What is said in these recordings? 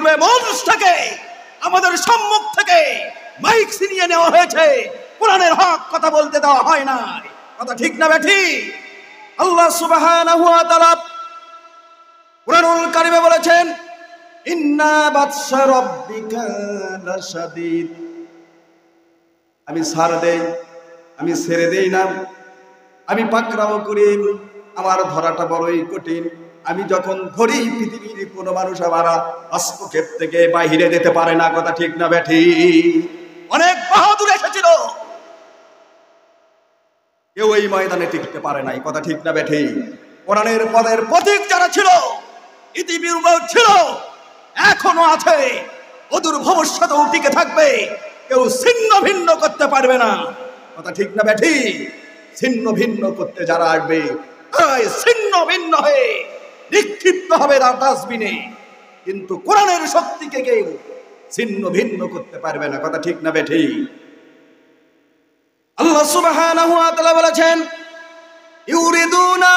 পুরো মঞ্চটাকে আমাদের সম্মুখ থেকে মাইক ছিনিয়ে নেওয়া হয়েছে, কোরআনের হক কথা বলতে দেওয়া হয় না। কথা ঠিক না বেঠিক? আল্লাহ সুবহানাহু ওয়া তাআলা কুরআনুল কারীমে বলেছেন, ইন্না বাতশা রাব্বিকা লাশাদীদ। আমি ছাড় দেই, আমি ছেড়ে দেই না, আমি পাকড়াও করি, আমার ধরাটা বড়ই কঠিন। আমি যখন ধরি পৃথিবীর কোনো মানুষ আমার হস্তক্ষেপ থেকে বাহিরে যেতে পারে না। কথা ঠিক না বেঠিক? অনেক বাহাদুর এসেছিল, কেউ এই ময়দানে টিকতে পারে নাই। কথা ঠিক না বেঠিক? কোরআনের পদের প্রতীক যারা ছিল, ইতিপূর্বেও ছিল, এখনো আছে, অদূর ভবিষ্যতেও টিকে থাকবে, কেউ ছিন্ন ভিন্ন করতে পারবে না। কথা ঠিক না বেঠিক? ছিন্ন ভিন্ন করতে যারা আসবে তারাই ছিন্ন ভিন্ন হয়ে নিক্ষিপ্ত হবে ডাস্টবিনে, কিন্তু কোরআনের শক্তিকে কেউ ছিন্ন ভিন্ন করতে পারবে না। কথা ঠিক না বেঠিক? আল্লাহ সুবহানাহু ওয়া তাআলা বলেছেন, ইউরিদুনা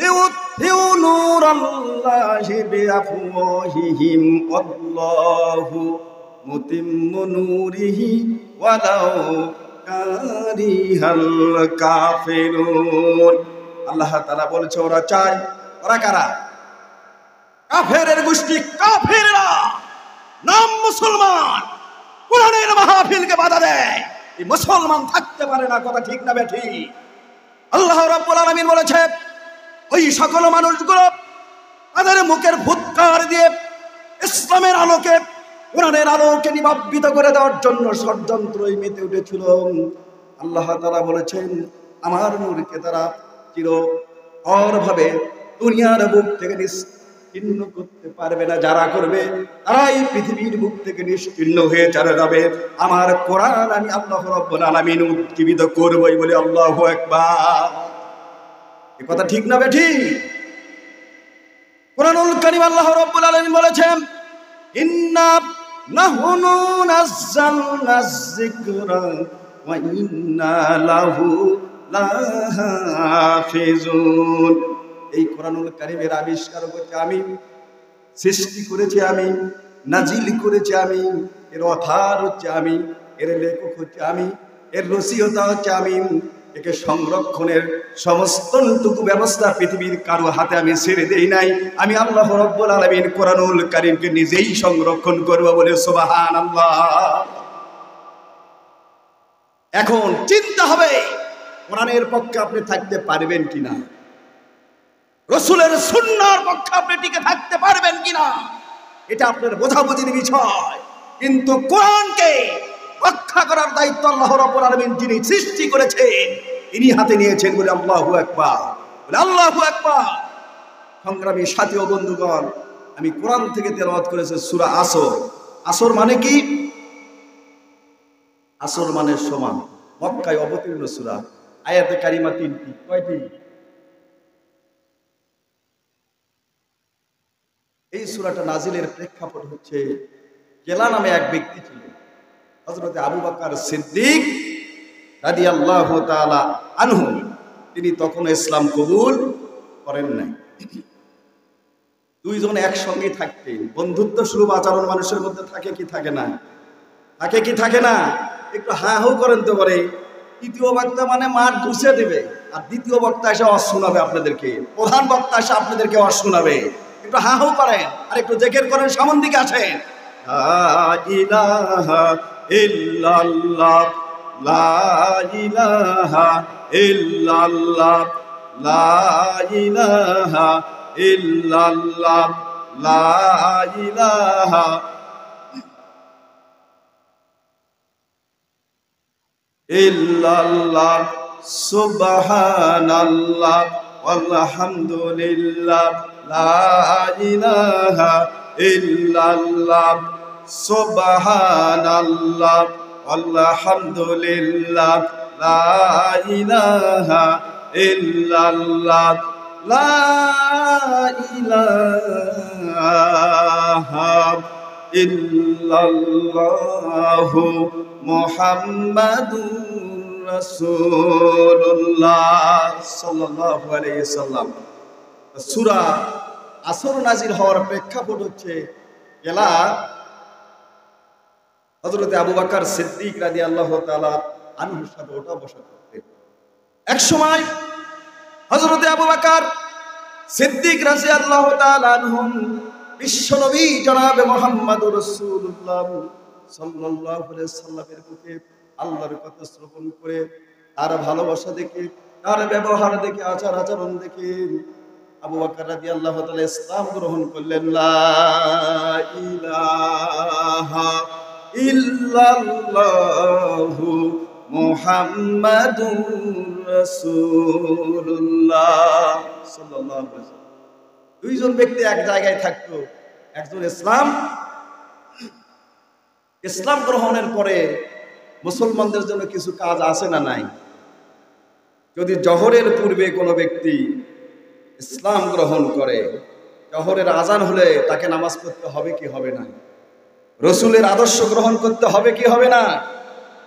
লিউতফিউ নূরাল্লাহি বিআফওয়াহিহিম আল্লাহু মুতিম্মু নূরিহি ওয়ালাউ কারিহাল কাফিরুন। আল্লাহ তাআলা বলেছে, ওরা চায়, ওরা কারা? কাফেরের গোষ্ঠী, কাফেররা, নাম মুসলমান, কোরআনের মাহফিলকে বাধা দেয়, এই মুসলমান থাকতে পারে না। কথা ঠিক না বেঠিক? আল্লাহ রাব্বুল আলামিন বলেছে, ওই সকল মানুষগুলো তাদের মুখের ফুৎকার দিয়ে ইসলামের আলোকে, কোরআনের আলোকে নিবাপিত করে দেওয়ার জন্য ষড়যন্ত্রই মেতে উঠেছিল। আল্লাহ তাআলা বলেছেন, আমার নূরকে তারা চিরভাবে দুনিয়ার বুক থেকে নিশ্চিহ্ন করতে পারবে না। যারা করবে তারাই পৃথিবীর বুক থেকে নিশ্চিহ্ন হয়ে চলে যাবে। আমার কোরআন আমি আল্লাহ রাব্বুল আলামিন উজ্জীবিত করবই বলে আল্লাহু আকবার। এই কথা ঠিক না বেঠিক? কোরআনুল কারীম আল্লাহ রাব্বুল আলামিন বলেছেন, ইন্না নাহনু নাযালনায যিকরা ওয়া ইন্না লাহু লাহাফিজুন। এই কোরআনুল কারীমের আবিষ্কার করতে আমি, সৃষ্টি করেছি আমি, নাজিল করেছি আমি, এর অথার হচ্ছে আমি, এর লেখক হচ্ছে আমি, এর রচয়িতা হচ্ছে আমি। একে সংরক্ষণের সমস্তটুকু ব্যবস্থা পৃথিবীর কারো হাতে আমি ছেড়ে দেই নাই। আমি আল্লাহ রাব্বুল আলামিন কোরআনুল কারীমকে নিজেই সংরক্ষণ করব বলে সুবহানাল্লাহ। এখন চিন্তা হবে, কোরআনের পক্ষে আপনি থাকতে পারবেন কিনা, রাসূলের সুন্নাহর পক্ষে আপনি টিকে থাকতে পারবেন কিনা, এটা আপনার বোঝাবুঝির বিষয়। কিন্তু কোরআনকে রক্ষা করার দায়িত্ব আল্লাহ রাব্বুল আলামিন যিনি সৃষ্টি করেছেন, ইনি হাতে নিয়েছেন বলে আল্লাহু আকবার, বলে আল্লাহু আকবার। সংগ্রামী সাথী ও বন্ধুগণ, আমি কোরআন থেকে তেলাওয়াত করেছি সূরা আসর। আসর মানে কি? আসর মানে সমান, মক্কায় অবতীর্ণ সূরা, আয়াতে কারিমা 3টি। কয়টি? এই সূরাটা নাজিলের প্রেক্ষাপট হচ্ছে, কেলা নামে এক ব্যক্তি ছিল, হযরত আবু বকর সিদ্দিক রাদিয়াল্লাহু তাআলা আনহু। তিনি তখন ইসলাম কবুল করেন নাই। দুইজন একসঙ্গে থাকতেন। বন্ধুত্ব সুলভ আচরণ মানুষের মধ্যে থাকে কি থাকে না? থাকে কি থাকে না? একটু হা হু করেন তো করে। তৃতীয় বক্তা মানে মাঠ ঘুষে দেবে, আর দ্বিতীয় বক্তা এসে ওয়াজ শোনাবে আপনাদেরকে, প্রধান বক্তা এসে আপনাদেরকে ওয়াজ শোনাবে। একটু হা হু করেন আর একটু জিকির করেন, সামন দিকে আসেন। লা ইলাহা ইল্লাল্লাহ, লা ইলাহা ইল্লাল্লাহ, লা ইলাহা ইল্লাল্লাহ, লা ইলাহা ইল্লাল্লাহ, সুবহানাল্লাহ ওয়ালহামদুলিল্লাহ, লা ইলাহা ইল্লাল্লাহ, সুবহানাল্লাহ আলহামদুলিল্লাহ, লা ইলাহা ইল্লাল্লাহ, লা ইলাহা ইল্লাল্লাহু মুহাম্মাদুর রাসূলুল্লাহ সাল্লাল্লাহু আলাইহি সাল্লাম। সূরা আসর নাজিল হওয়ার প্রেক্ষাপট হচ্ছে, এলা হযরত আবু বকর সিদ্দিক রাদিয়াল্লাহু তাআলা আনহুর সাথে ওঠা বসা করতেন। এক সময় হযরত আবু বকর সিদ্দিক রাদিয়াল্লাহু তাআলা আনহু বিশ্বনবী জনাবে মুহাম্মদুর রাসূলুল্লাহ সাল্লাল্লাহু আলাইহি সাল্লামের মুখে আল্লাহর কথা শ্রবণ করে তার ভালোবাসা দেখে, তার ব্যবহার দেখে, আচার আচরণ দেখে আবু বকর রাদিয়াল্লাহু তাআলা ইসলাম গ্রহণ করলেন। লা ইলাহা ইল্লাল্লাহু মুহাম্মাদুর রাসূলুল্লাহ সাল্লাল্লাহু আলাইহি ওয়াসাল্লাম। দুইজন ব্যক্তি এক জায়গায় থাকতো, একজন ইসলাম গ্রহণের পরে মুসলমানদের জন্য কিছু কাজ আছে না নাই? যদি জহরের পূর্বে কোনো ব্যক্তি ইসলাম গ্রহণ করে, জহরের আজান হলে তাকে নামাজ পড়তে হবে কি হবে না? রসুলের আদর্শ গ্রহণ করতে হবে কি হবে না?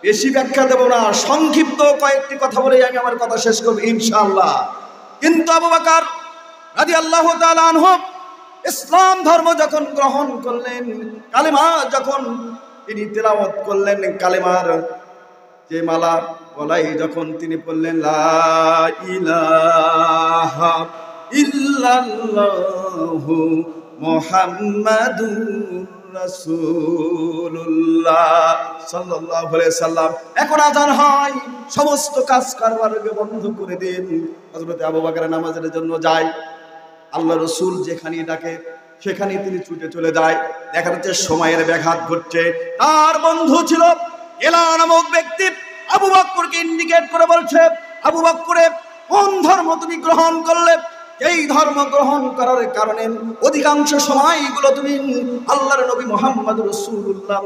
বেশি ব্যাখ্যা দেব না, সংক্ষিপ্ত কয়েকটি কথা বলেই আমি আমার কথা শেষ করব ইনশাআল্লাহ। কিন্তু আবু বকর রাদিয়াল্লাহু তাআলা আনহু ইসলাম ধর্ম যখন গ্রহণ করলেন, কালেমা যখন তিনি তেলাওয়াত করলেন, কালেমার যে মালা গলায় যখন তিনি পড়লেন লা ইলাহা ইল্লাল্লাহু মুহাম্মাদুর রাসূলুল্লাহ সাল্লাল্লাহু আলাইহি সাল্লাম। এখন আযান হয়, সমস্ত কাজ কারবারকে বন্ধ করে দেন। হযরত আবু বকর নামাজের জন্য যায়, আল্লাহ রসুল যেখানে ডাকে সেখানে তিনি ছুটে চলে যায়। দেখা যাচ্ছে সময়ের ব্যাঘাত ঘটছে। তার বন্ধু ছিল এলা নামক ব্যক্তি আবু বকরকে ইন্ডিকেট করে বলছে, আবু বকরে কোন ধর্ম তুমি গ্রহণ করলে? এই ধর্ম গ্রহণ করার কারণে অধিকাংশ সময়গুলো তুমি আল্লাহর নবী মুহাম্মদ রাসূলুল্লাহ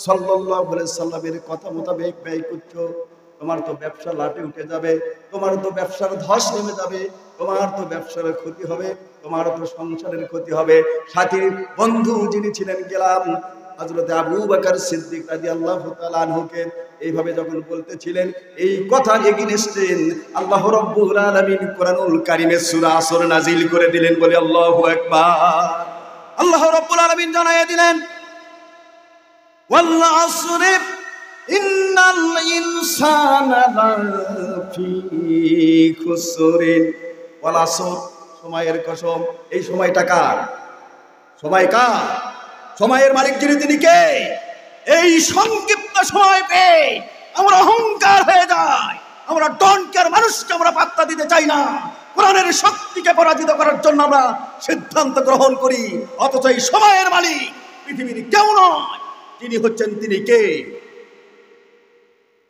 সাল্লাল্লাহু আলাইহি সাল্লামের কথা মোতাবেক ব্যয় করছো। তোমার তো ব্যবসা লাটে উঠে যাবে, তোমার তো ব্যবসার ধস নেমে যাবে, তোমার তো ব্যবসার ক্ষতি হবে, তোমার তো সংসারের ক্ষতি হবে। সাথী বন্ধু যিনি ছিলেন গেলাম হযরত আবু বকর সিদ্দিক রাদিয়াল্লাহু তাআলা আনহুকে এইভাবে যখন বলতেছিলেন, এই কথা এগেইনস্টে আল্লাহ রাব্বুল আলামিন কোরআনুল কারীমে সূরা আসর নাজিল করে দিলেন। বলে আল্লাহু আকবার। আল্লাহ রাব্বুল আলামিন জানায় দিলেন ওয়াল আসরি ইন্নাল ইনসানা লাফি খুসরিন। ওয়াল আসর, সময়ের কসম। এই সময়টা কার? সময় কার? সময়ের মালিক যিনি, তিনি কে? এই সংক্ষিপ্ত সময় পেয়ে আমরা অহংকার হয়ে যাই, আমরা ডোন্ট কেয়ার, মানুষকে আমরা পাত্তা দিতে চাই না। কোরআনের শক্তিকে পরাজিত করার জন্য আমরা সিদ্ধান্ত গ্রহণ করি, অথচ এই সময়ের মালিক পৃথিবীর কেউ নয়, যিনি হচ্ছেন তিনি কে?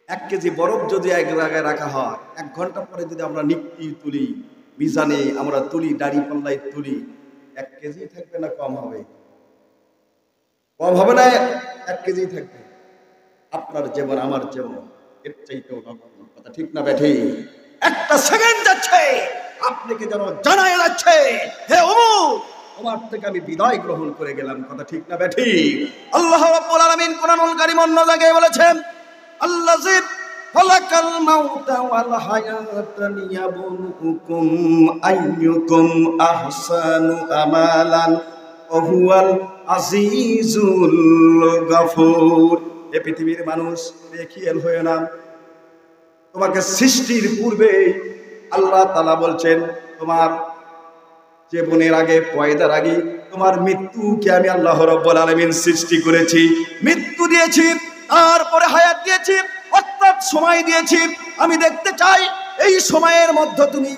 1 কেজি বরফ যদি এক জায়গায় রাখা হয়, 1 ঘন্টা পরে যদি আমরা নিক্তি তুলি, মিজানে আমরা তুলি, দাড়ি পাল্লায় তুলি, 1 কেজি থাকবে না কম হবে? কম হবে না, 1 কেজি থাকবে। আপনার যেমন আমার যেমন, এর চাইতেও কথা ঠিক না ব্যাঠি? একটা সেকেন্ড যাচ্ছে আপনাকে যেন জানায় যাচ্ছে, হে অমুক, তোমার থেকে আমি বিদায় গ্রহণ করে গেলাম। কথা ঠিক না ব্যাঠি? আল্লাহ রাব্বুল আলামিন কোরআনুল কারীম অন্য জায়গায় বলেছেন, আল্লাযী খালাকাল মাউতা ওয়াল হায়াতা লিয়াবলুকুম আইয়ুকুম আহসানু আমালান ওয়া হুয়াল আজিজুল গাফুর। এ পৃথিবীর মানুষ, খেয়াল হয়ে না, তোমাকে সৃষ্টির পূর্বে আল্লাহ তাআলা বলছেন, তোমার জীবনের আগে, পয়দার আগে তোমার মৃত্যুকে আমি আল্লাহ রাব্বুল আলামিন সৃষ্টি করেছি, মৃত্যু দিয়েছি, তারপরে হায়াত দিয়েছি, অর্থাৎ সময় দিয়েছি। আমি দেখতে চাই এই সময়ের মধ্যে তুমি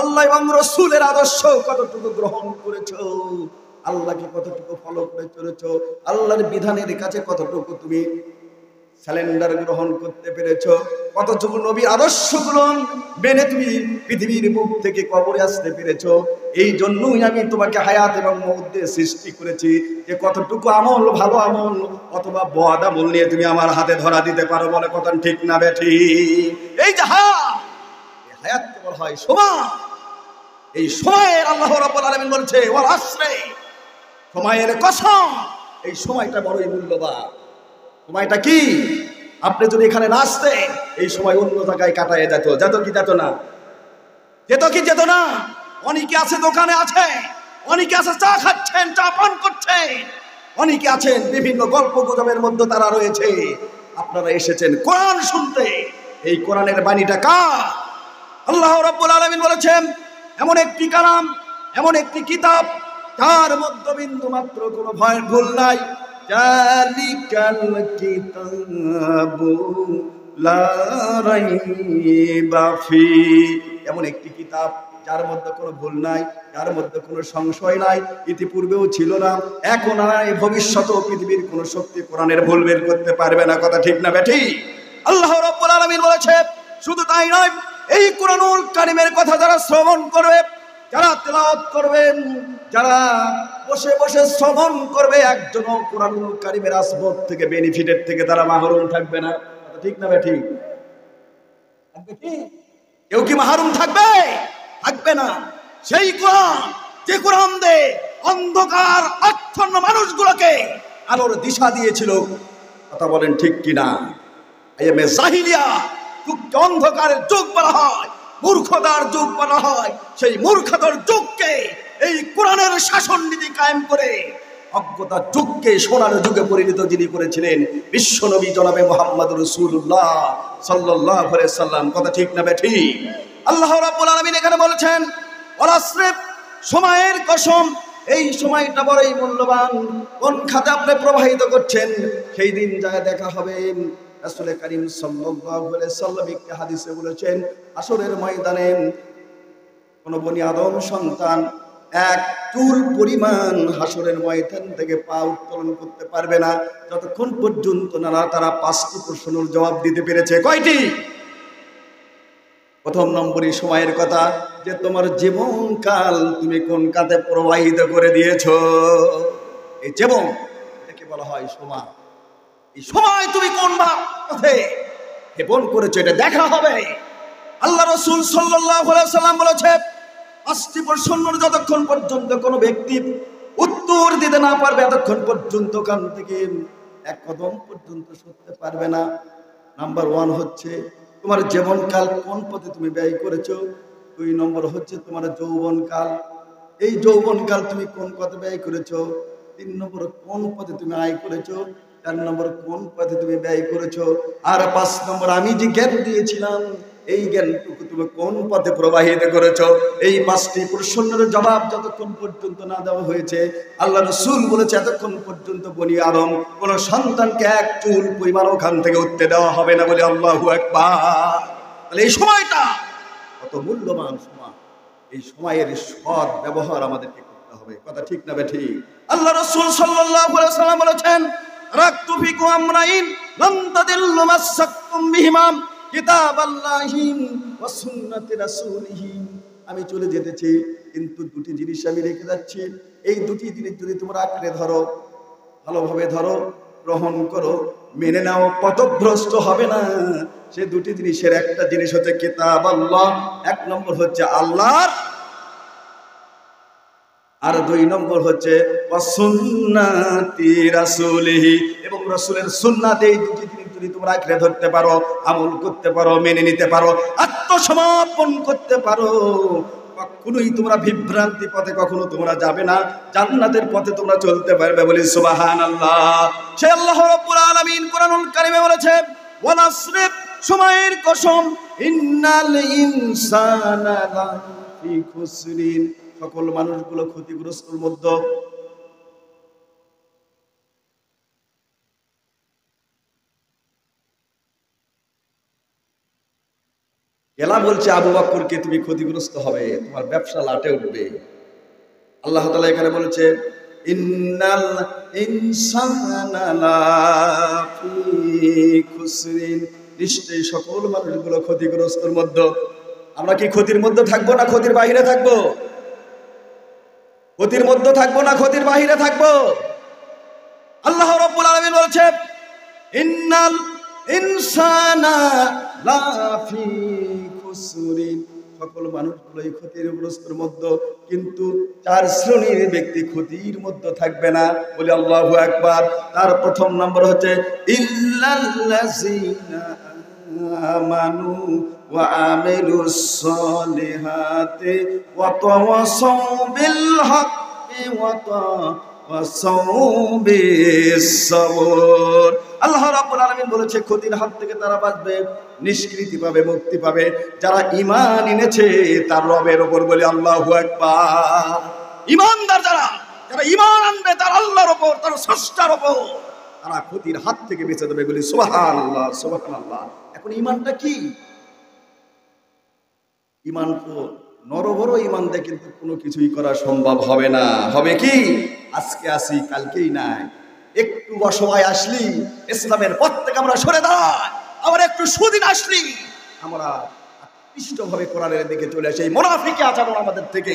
আল্লাহ এবং রাসূলের আদর্শ কতটুকু গ্রহণ করেছো, আল্লাহকে কতটুকু ফলো করে চলেছো, আল্লাহর বিধানের কাছে কতটুকু তুমি স্যালেন্ডার গ্রহণ করতে পেরেছো, কতটুকু নবীর আদর্শগুলো মেনে তুমি পৃথিবীর মুখ থেকে কবরে আসতে পেরেছো। এই জন্যই আমি তোমাকে হায়াত এবং মওত দিয়ে সৃষ্টি করেছি, যে কতটুকু আমল, ভালো আমল অথবা বদ আমল নিয়ে তুমি আমার হাতে ধরা দিতে পারো। বলে কথা ঠিক না বেঠি? এই যে হায়াতকে বলা হয় সময়। এই সময়ের আল্লাহ রাব্বুল আলামিন বলছে ওয়াল আসরে, সময়ের কসম, এই সময়টা বড়ই মূল্যবান। সময়টা কি? আপনি যদি এখানে না আসতেন, এই সময় অন্য জায়গায় কাটায় যেত। যেত কি যেত না? যেত কি যেত না? অনেকে আছে দোকানে আছে, অনেকে আছে চা খাচ্ছেন, চা পান করছেন, অনেকে আছেন বিভিন্ন গল্প গুজবের মধ্যে তারা রয়েছে। আপনারা এসেছেন কোরআন শুনতে, এই কোরআনের বাণীটা কার? আল্লাহ রাব্বুল আলামিন বলেছেন এমন একটি কালাম, এমন একটি কিতাব যার মধ্যে বিন্দু মাত্র কোনো ভয়ের ভুল নাই। জালিকাল কিতাবু লা রাইবা ফি, এমন একটি কিতাব যার মধ্যে কোনো ভুল নাই, যার মধ্যে কোনো সংশয় নাই, ইতিপূর্বেও ছিল না, এখন নাই, ভবিষ্যতেও পৃথিবীর কোনো শক্তি কোরআনের ভুল বের করতে পারবে না। কথা ঠিক না বেঠিক? আল্লাহ রাব্বুল আলামিন বলেছে শুধু তাই নয়, এই কোরআনুল কারীমের কথা যারা শ্রবণ করবে, যারা তেলাওয়াত করবেন, যারা বসে বসে শ্রবণ করবে, একজনও কোরআনুল কারীমের আসবাব থেকে, বেনিফিটের থেকে তারা মাহরুম থাকবে না। কথা ঠিক না বেঠিক? থাকবে কি? কেউ কি মাহরুম থাকবে? থাকবে না। সেই কোরআন, যে কোরআন দিয়ে অন্ধকার আচ্ছন্ন মানুষগুলোকে আলোর দিশা দিয়েছিল, কথা বলেন ঠিক কিনা? আইএমএ জাহিলিয়া যুগকে অন্ধকারের যুগ বলা হয়, মূর্খতার যুগ বলা হয়। সেই মূর্খতার যুগকে এই কোরআনের শাসন নীতি কায়েম করে অজ্ঞতার যুগকে সোনার যুগে পরিণত যিনি করেছিলেন, বিশ্বনবী জনাবে মুহাম্মদ রাসূলুল্লাহ সাল্লাল্লাহু আলাইহি সাল্লাম। কথা ঠিক না বেঠিক? আল্লাহ রাব্বুল আলামিন এখানে বলেছেন ওয়াল আসর, সময়ের কসম, এই সময়টা বড়ই মূল্যবান। কোন খাতে আপনি প্রবাহিত করছেন সেই দিন যায় দেখা হবে। রাসূল কারীম সাল্লাল্লাহু আলাইহি সাল্লাম একটি হাদিসে বলেছেন, আসরের ময়দানে কোন বনি আদম সন্তান এক চুল পরিমাণ হাসরের ময়দান থেকে পা উত্তোলন করতে পারবে না যতক্ষণ পর্যন্ত না তারা 5টি প্রশ্নের জবাব দিতে পেরেছে। কয়টি? প্রথম নম্বরই সময়ের কথা, যে তোমার জীবনকাল তুমি কোন কাজে প্রবাহিত করে দিয়েছো। এই জীবন, এটাকে বলা হয় সময়। এই সময় তুমি কোন পথে ক্ষেপণ করেছো এটা দেখা হবে। আল্লাহ রাসূল সাল্লাল্লাহু আলাইহি সাল্লাম বলেছে 5টি প্রশ্নের যতক্ষণ পর্যন্ত কোনো ব্যক্তি উত্তর দিতে না পারবে এতক্ষণ পর্যন্ত কান থেকে এক কদম পর্যন্ত সরতে পারবে না। নাম্বার 1 হচ্ছে তোমার জীবনকাল কোন পথে তুমি ব্যয় করেছো। 2 নম্বর হচ্ছে তোমার যৌবনকাল, এই যৌবনকাল তুমি কোন পথে ব্যয় করেছো। 3 নম্বর কোন পথে তুমি আয় করেছো। 4 নম্বর কোন পথে তুমি ব্যয় করেছো। আর 5 নম্বর আমি যে জ্ঞান দিয়েছিলাম এই জ্ঞানটুকু তুমি কোন পথে প্রবাহিত করেছো। এই 5টি প্রশ্নের জবাব যতক্ষণ পর্যন্ত না দেওয়া হয়েছে, আল্লাহ রাসূল বলেছে এতক্ষণ পর্যন্ত বনি আদম কোন সন্তানকে এক চুল পরিমাণ ওখান থেকে উঠতে দেওয়া হবে না। বলে আল্লাহু আকবার। তাহলে এই সময়টা কত মূল্যবান সময়, এই সময়ের সৎ ব্যবহার আমাদেরকে করতে হবে। কথা ঠিক না বেঠিক? আল্লাহ রাসূল সাল্লাল্লাহু আলাইহি সাল্লাম বলেছেন রাকতু ফিকুম আমরাইন লাম তাদিল্লু মাসাক্তুম বিহিমা কিতাবাল্লাহি ওয়া সুন্নাতি রাসূলিহি। আমি চলে যেতেছি কিন্তু 2টি জিনিস আমি রেখে যাচ্ছি, এই 2টি জিনিস যদি তোমরা আঁকড়ে ধরো, ভালোভাবে ধরো, গ্রহণ করো, মেনে নাও, পথভ্রষ্ট হবে না। সে 2টি জিনিসের একটা জিনিস হচ্ছে কিতাবাল্লাহ, 1 নম্বর হচ্ছে আল্লাহর, আর 2 নম্বর হচ্ছে সুন্নাতি রাসূলিহি, এবং রাসূলের সুন্নাত। এই 2টি জিনিস যদি তোমরা আঁকড়ে ধরতে পারো, আমল করতে পারো, মেনে নিতে পারো, আত্মসমর্পণ করতে পারো, কখনোই তোমরা বিভ্রান্তি পথে কখনো তোমরা যাবে না, জান্নাতের পথে তোমরা চলতে পারবে। বলি সুবহানাল্লাহ। সে আল্লাহ রাব্বুল আলামিন কোরআনুল কারীমে বলেছে ওয়াল আসর, সময়ের কসম, ইন্নাল ইনসানা লাফি খুসরিন, সকল মানুষগুলো ক্ষতিগ্রস্তর মধ্যে। এলা বলছে আবু বকরকে তুমি ক্ষতিগ্রস্ত হবে, তোমার ব্যবসা লাটে উঠবে। আল্লাহ তাআলা এখানে বলেছে ইন্নাল ইনসানা লাফি খুসরিন, নিশ্চয়ই সকল মানুষগুলো ক্ষতিগ্রস্তর মধ্যে। আমরা কি ক্ষতির মধ্যে থাকবো না ক্ষতির বাইরে থাকবো? ক্ষতির মধ্যে থাকবো না ক্ষতির বাইরে থাকবো? আল্লাহ রাব্বুল আলামিন বলছে ইন্নাল ইনসানা লাফি খুসরিন, সকল মানুষগুলোই ক্ষতিগ্রস্তের মধ্যে, কিন্তু 4 শ্রেণীর ব্যক্তি ক্ষতির মধ্যে থাকবে না। বলে আল্লাহু আকবার। তার প্রথম নম্বর হচ্ছে ইল্লাল্লাযিনা আমানু ওয়া আমিলুস সলিহাতি ওয়া তাওয়াসাউ বিল হাক্কি ওয়া ওয়াসাউবিস সবর। আল্লাহ রাব্বুল আলামিন বলেছে ক্ষতির হাত থেকে তারা বাঁচবে, নিষ্কৃতি পাবে, মুক্তি পাবে যারা ঈমান এনেছে তার রবের উপর। বলে আল্লাহু আকবার। ঈমানদার যারা, যারা ঈমান আনবে তার আল্লাহর উপর, তার স্রষ্টার উপর, তারা ক্ষতির হাত থেকে বেঁচে যাবে। বলি সুবহানাল্লাহ, সুবহানাল্লাহ। এখন ঈমানটা কি? ঈমান তো নরবর ঈমান দিয়ে কিন্তু কোনো কিছুই করা সম্ভব হবে না। হবে কি? আজকে আসি কালকেই নাই। একটু অসময় আসলি ইসলামের পথ থেকে আমরা সরে দাঁড়াই, আবার একটু সুদিন আসলি আমরা আকৃষ্টভাবে কোরআনের দিকে চলে আসি। এই মুনাফিকি আচরণ আমাদের থেকে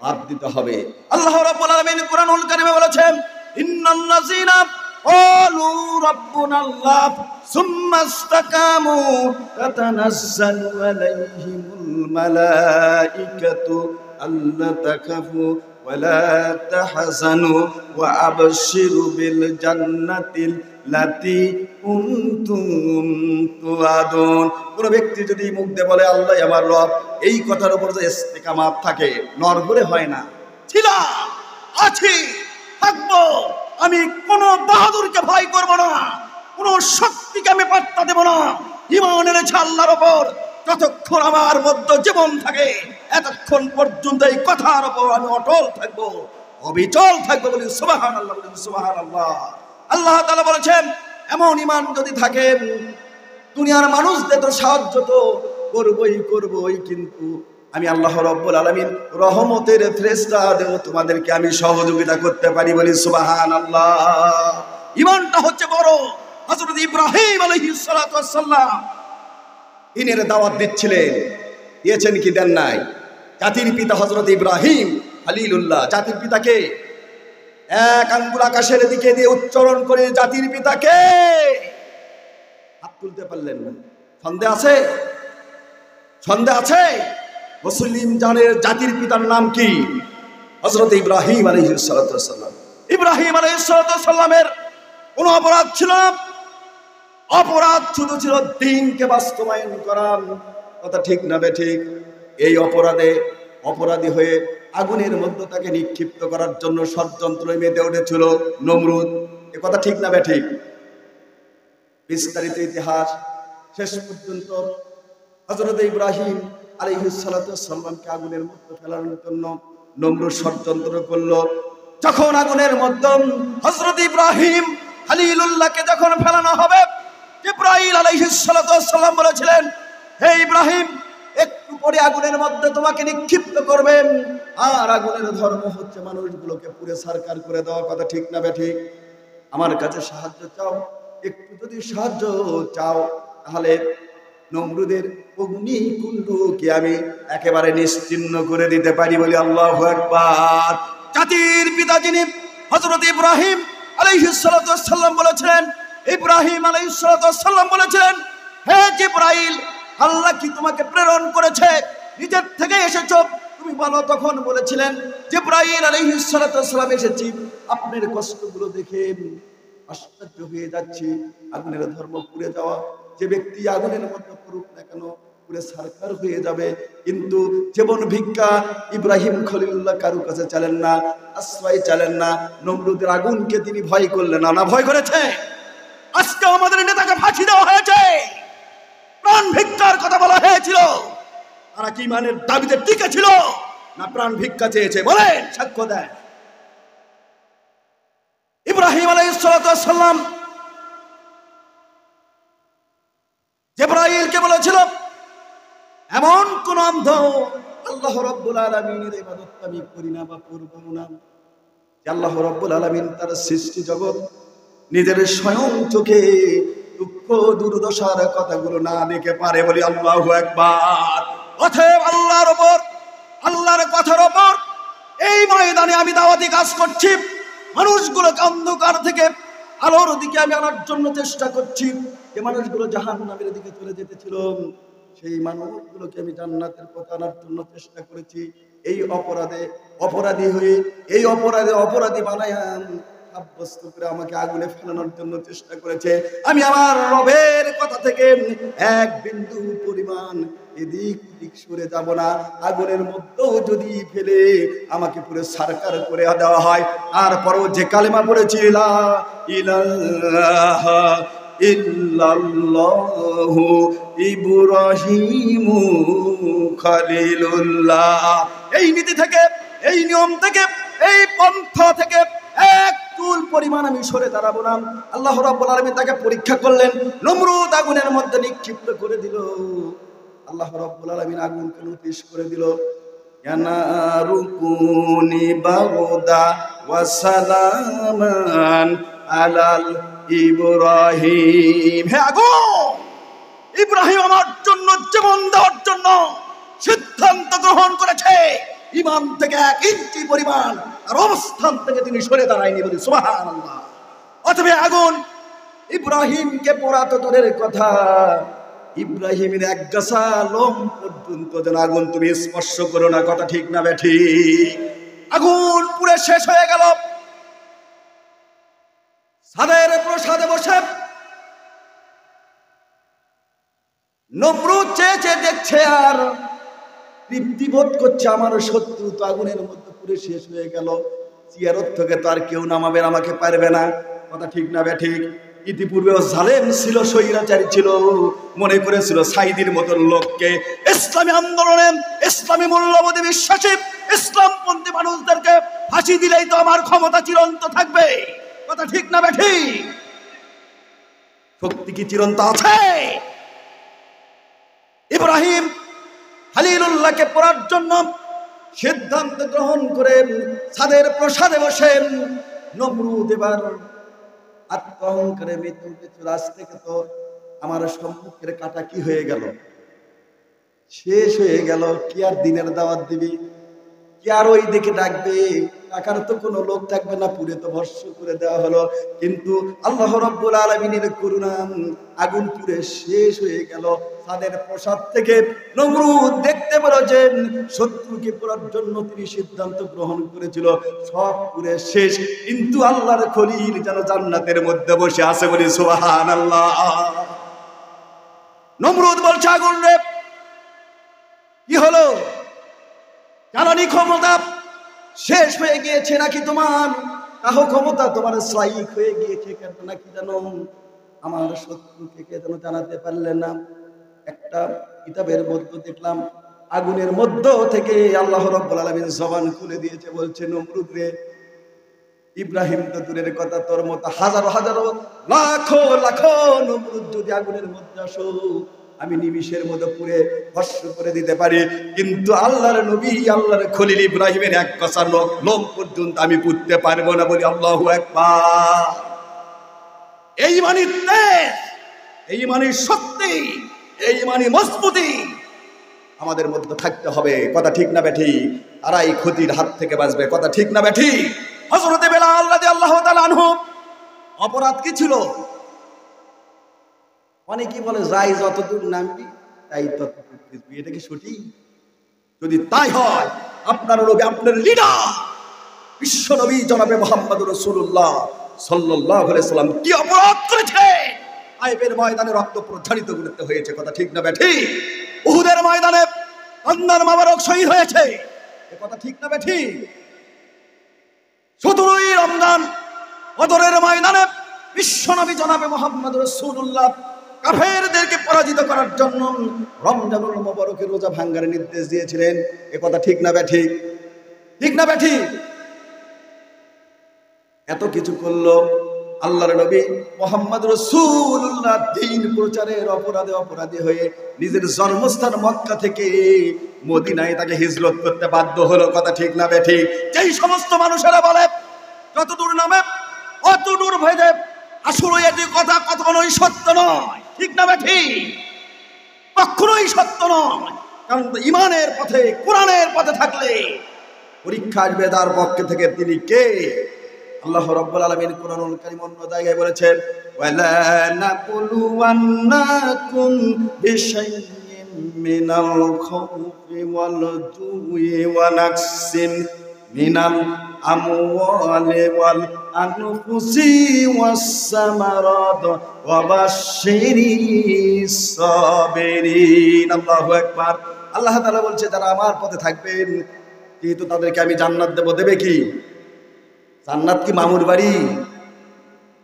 বাদ দিতে হবে। আল্লাহ রাব্বুল আলামিন কোরআনুল কারীমে বলেছেন, ইন্নাল্লাযীনা ক্বালু রাব্বুনাল্লাহ সুম্মা ইসতাকামু তাতানাজ্জালু আলাইহিমুল মালাইকাতু আল্লা তাখাফু ওয়া লা তাহজানু ওয়া আবশিরু বিল জান্নাতিল লাতী কুনতুম তুআদুন। কোন ব্যক্তি যদি মুখ দিয়ে বলে আল্লাহ আমার রব, এই কথার উপর যে ইস্তেকামাত থাকে, নড়বড়ে হয় না, ছিলাম, আছি, থাকবো, আমি কোন বাহাদুরকে ভয় করব না, কোন শক্তিকে আমি পাত্তা দেব না। ঈমান এনেছে আল্লাহর উপর, যতক্ষণ আমার মধ্যে জীবন থাকে এতক্ষণ পর্যন্ত এই কথার উপর আমি অটল থাকবো, অবিচল থাকবো। বলি সুবহানাল্লাহ, বলি সুবহানাল্লাহ। আল্লাহ তাআলা বলেছেন এমন ঈমান যদি থাকে, দুনিয়ার মানুষদের তো সাহায্য তো করবই, কিন্তু আমি আল্লাহ রাব্বুল আলামিন রহমতের ফেরেশতা দেব, তোমাদেরকে আমি সহযোগিতা করতে পারি। বলি সুবহানাল্লাহ। ঈমানটা হচ্ছে বড়। হযরত ইব্রাহিম আলাইহিস সালাতু ওয়াস সালাম দিনের দাওয়াত দিচ্ছিলেন, দিয়েছেন কি দেন নাই? জাতির পিতা হযরত ইব্রাহিম খলিলুল্লাহ, জাতির পিতাকে এক আঙ্গুল আকাশের দিকে দিয়ে উচ্চারণ করে জাতির পিতাকে হাত তুলতে পারলেন না। সন্দেহ আছে? সন্দেহ আছে? মুসলিম জানের জাতির পিতার নাম কি? হযরত ইব্রাহিম আলাইহিস সালাতু ওয়াস সালাম। ইব্রাহিম আলাইহিস সালাতু ওয়াস সালামের কোনো অপরাধ ছিল না। অপরাধ শুধু ছিল দ্বীনকে বাস্তবায়ন করা। কথা ঠিক না বেঠিক? এই অপরাধী হয়ে আগুনের মধ্যে তাকে নিক্ষিপ্ত করার জন্য ষড়যন্ত্র মেতে উঠেছিল নমরুদ। এ কথা ঠিক না বেঠিক? বিস্তারিত ইতিহাস। শেষ পর্যন্ত হযরত ইব্রাহিম আলাইহিস সালাতু ওয়াস সালামকে আগুনের মধ্যে ফেলানোর জন্য নমরুদ ষড়যন্ত্র করলো। যখন আগুনের মধ্যে হযরত ইব্রাহিম খলিলুল্লাহকে যখন ফেলানো হবে, জিবরাইল আলাইহিস সালাতু ওয়াস সালাম বলেছিলেন, হে ইব্রাহিম, একটু পরে আগুনের মধ্যে তোমাকে নিক্ষিপ্ত করবেন, আর আগুনের ধর্ম হচ্ছে মানুষগুলোকে পুড়ে ছারখার করে দেওয়া। কথা ঠিক না বেঠিক? আমার কাছে সাহায্য চাও, একটু যদি সাহায্য চাও তাহলে নমরুদের অগ্নিকুণ্ডকে আমি একেবারে নিশ্চিহ্ন করে দিতে পারি। বলি আল্লাহু আকবার। জাতির পিতা যিনি হযরত ইব্রাহিম আলাইহিস সালাতু ওয়াস সালাম বলেছিলেন, ইব্রাহিম আলাইহিস সালাতু ওয়াস সালাম বলেছিলেন, হে জিবরাইল, আল্লাহ কি তোমাকে প্রেরণ করেছে? নিজের থেকে এসেছো? তুমি বলো। তখন বলেছিলেন, জিবরাইল আলাইহিস সালাতু ওয়াস সালাম, এসেছি, আপনার কষ্টগুলো দেখে আশ্চর্য হয়ে যাচ্ছি। আগুনের ধর্ম পুড়ে যাওয়া, যে ব্যক্তি আগুনের মধ্যে পড়ুক না কেন পুড়ে ছারখার হয়ে যাবে। কিন্তু জীবন ভিক্ষা ইব্রাহিম খলিলুল্লাহ কারো কাছে চালেন না, আশ্রয় চালেন না। নমরুদের আগুনকে তিনি ভয় করলেন না। ভয় করেছে? আজকে আমাদের নেতাকে ফাঁসি দেওয়া হয়েছে, প্রাণ ভিক্ষার কথা বলা হয়েছিল, তারা কি ইমানের দাবিতে টিকে ছিল না প্রাণ ভিক্ষা চেয়েছে? বলেন, সাক্ষ্য দেন। ইব্রাহিম আলাইহিস সালাতু ওয়াস সালাম জিবরাইলকে বলেছিল, এমন কোন অন্ধ আল্লাহ রাব্বুল আলামিনের ইবাদত আমি করি না বা করব না, যে আল্লাহ রাব্বুল আলামিন তার সৃষ্টি জগৎ নিজের স্বয়ং চোখে দুঃখ দুর্দশার কথাগুলো না দেখে পারে। বলি আল্লাহু আকবার। অতএব আল্লাহর উপর, আল্লাহর কথার উপর এই ময়দানে আমি দাওয়াতি কাজ করছি। মানুষগুলোকে অন্ধকার থেকে আলোর দিকে আমি আনার জন্য চেষ্টা করছি। যে মানুষগুলো জাহান্নামের দিকে চলে যেতেছিল, সেই মানুষগুলোকে আমি জান্নাতের পথে আনার জন্য চেষ্টা করেছি। এই অপরাধী হয়ে, এই অপরাধী বানায় সাব্যস্ত করে আমাকে আগুনে ফেলানোর জন্য চেষ্টা করেছে। আমি আমার রবের কথা থেকে এক বিন্দু পরিমাণ এদিক ওদিক সরে যাব না। আগুনের মধ্যেও যদি ফেলে আমাকে পুরো সারকার করে দেওয়া হয়, তারপরও যে কালেমা পড়েছি লা ইলাহা ইল্লাল্লাহু ইব্রাহিমু খলিলুল্লাহ, এই নীতি থেকে, এই নিয়ম থেকে, এই পন্থা থেকে এক চুল পরিমাণ আমি সরে দাঁড়াবো না। আল্লাহ রাব্বুল আলামিন তাকে পরীক্ষা করলেন, নমরুদ আগুনের মধ্যে নিক্ষিপ্ত করে দিল। আল্লাহ রাব্বুল আলামিন আগুনকে নোটিশ করে দিল, ইয়া নারু কুনি বারদা ওয়া সালামান আলাল ইব্রাহিম। হে আগুন, ইব্রাহিম আমার জন্য জীবন দেওয়ার জন্য সিদ্ধান্ত গ্রহণ করেছে। ইমান থেকে 1 ইঞ্চি পরিমাণ আর অবস্থান থেকে তিনি সরে দাঁড়ায়নি, বলি সুবহানাল্লাহ। অতএব আগুন ইব্রাহিমকে পোড়াতো দূরের কথা, ইব্রাহিমের এক গাছা লোম পর্যন্ত যেন আগুন তুমি স্পর্শ করো না। কথা ঠিক না বেঠিক? আগুন পুড়ে শেষ হয়ে গেল। ছাদের প্রসাদে বসে নমরুদ চেয়ে চেয়ে দেখছে আর তৃপ্তি বোধ করছে, আমার শত্রু তো আগুনের মধ্যে পুরো শেষ হয়ে গেল, চেয়ারত থেকে তো আর কেউ নামাবে আমাকে পারবে না। কথা ঠিক না বেঠিক? ইতিপূর্বেও জালেম ছিল, স্বৈরাচারী ছিল, মনে করেছিল সাইদির মতন লোককে ইসলামী আন্দোলনে, ইসলামী মূল্যবোধে বিশ্বাসী ইসলামপন্থী মানুষদেরকে ফাঁসি দিলেই তো আমার ক্ষমতা চিরন্ত থাকবে। কথা ঠিক না বেঠিক? শক্তি কি চিরন্ত আছে? ইব্রাহিম খলিলুল্লাহকে পড়ার জন্য সিদ্ধান্ত গ্রহণ করেন, ছাদের প্রসাদে বসেন। নমরুদ এবার আত্মঅহংকারে মৃত্যু আজ থেকে তো আমার সম্মুখের কাটা কি হয়ে গেল, শেষ হয়ে গেল। কি আর দিনের দাওয়াত দিবি? কি আর ওই দিকে ডাকবে? টাকার তো কোনো লোক থাকবে না, পুরে তো ভস্ম করে দেওয়া হলো। কিন্তু আল্লাহ রাব্বুল আলামিনের করুণা, আগুন পুরে শেষ হয়ে গেল। তাদের প্রসাদ থেকে নমরুদ দেখতে পেলেন শত্রুকে পোড়ার জন্য তিনি সিদ্ধান্ত গ্রহণ করেছিল, সব পুরে শেষ। কিন্তু আল্লাহর খলিল যেন জান্নাতের মধ্যে বসে আছে, বলি সুবহানাল্লাহ। নমরুদ বলছে, আগুন রে কি হলো? জানানি ক্ষমতা শেষ হয়ে গিয়েছে নাকি তোমার? কাহো ক্ষমতা তোমার স্ট্রাইক হয়ে গিয়েছে কেন নাকি জানো? আমার শত্রুকে কে যেন জানাতে পারলে না। একটা কিতাবের মধ্যে দেখলাম আগুনের মধ্য থেকে আল্লাহ রাব্বুল আলামিন জবান খুলে দিয়েছে, বলছে নমরুদ রে, ইব্রাহিম তো দূরের কথা, তোর মতো হাজারো হাজারো লাখো লাখো নমরুদ যদি আগুনের মধ্যে আসো, আমি নিমিষের মধ্যে পুরে ভস্ম করে দিতে পারি। কিন্তু আল্লাহর নবী, আল্লাহর খলিল ইব্রাহিমের এক কষা লোম পর্যন্ত আমি পুঁততে পারবো না, বলি আল্লাহু আকবার। এই মানি তেজ, এই মানি শক্তি, এই মানি মজবুতি আমাদের মধ্যে থাকতে হবে। কথা ঠিক না বেঠিক? আর এই ক্ষতির হাত থেকে বাঁচবে। কথা ঠিক না বেঠিক? হযরত বেলাল রাদিয়াল্লাহু তাআলা আনহু অপরাধ কি ছিল? অনেকেই বলে যাই যতদূর নামবি তাই ততদূর বুঝবি। এটা কি সঠিক? যদি তাই হয়, আপনার নবী, আপনার লিডার বিশ্ব নবী জনাবে মুহাম্মদুর রাসূলুল্লাহ সাল্লাল্লাহু আলাইহি সাল্লাম কি অপরাধ করেছে? আইবের ময়দানে রক্ত প্রজ্বালিত করতে হয়েছে। কথা ঠিক না বেঠিক? উহুদের ময়দানে কন্যার মোবারক শহীদ হয়েছে। এ কথা ঠিক না বেঠিক? 17ই রমজান বদরের ময়দানে বিশ্ব নবী জনাবে মুহাম্মদুর রাসূলুল্লাহ কাফেরদেরকে পরাজিত করার জন্য রমজানুল মোবারকের রোজা ভাঙ্গার নির্দেশ দিয়েছিলেন। এ কথা ঠিক না বেঠিক? ঠিক না বেঠিক? এত কিছু করলো আল্লাহর নবী মুহাম্মদ রাসূলুল্লাহ দ্বীন প্রচারের অপরাধী হয়ে নিজের জন্মস্থান মক্কা থেকে মদিনায় তাকে হিজরত করতে বাধ্য হলো। কথা ঠিক না বেঠিক? যেই সমস্ত মানুষেরা বলে যতদূর নামে অতদূর ভেদে, আসলে এটি কথা কখনোই সত্য নয়। ঠিক না বেঠিক? কখনোই সত্য নয়। কারণ ইমানের পথে, কোরআনের পথে থাকলে পরীক্ষা আসবে তার পক্ষ থেকে। তিনি কে? আল্লাহ রাব্বুল আলামিন কোরআনুল কারীম অন্য জায়গায় বলেছেন, ওয়ালা নাকুলুওয়ান্নাকুম বিশাইইন মিনাল খাউফি ওয়াল জুই ওয়া নাকসিন মিনাল আমওয়ালি ওয়াল আনফুসি ওয়াস সামারাত ওয়া বাশশিরিস সাবিরিন। আল্লাহু আকবার। আল্লাহ তাআলা বলছে যারা আমার পথে থাকবেন যেহেতু তাদেরকে আমি জান্নাত দেব। দেবে কি? জান্নাত কি মামুর বাড়ি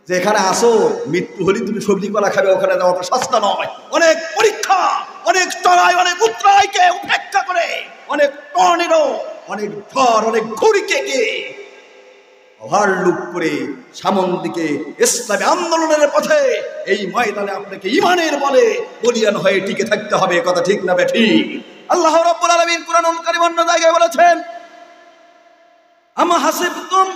যেখানে আসো মৃত্যু হলে তুমি সবজি কলা খাবে? ওখানে যাওয়া তো সস্তা নয়। অনেক পরীক্ষা, অনেক চড়াই, অনেক উতরাইকে উপেক্ষা করে, অনেক টর্নেডো, অনেক ঝড়, অনেক ঘুরিকে ওভারলুক করে সামন দিকে ইসলামী আন্দোলনের পথে এই ময়দানে আপনাকে ইমানের বলে বলিয়ান হয়ে টিকে থাকতে হবে। কথা ঠিক না বেঠিক? আল্লাহ রাব্বুল আলামিন কুরআনুল কারীম অন্য জায়গায় বলেছেন, আমা হাসিবতুম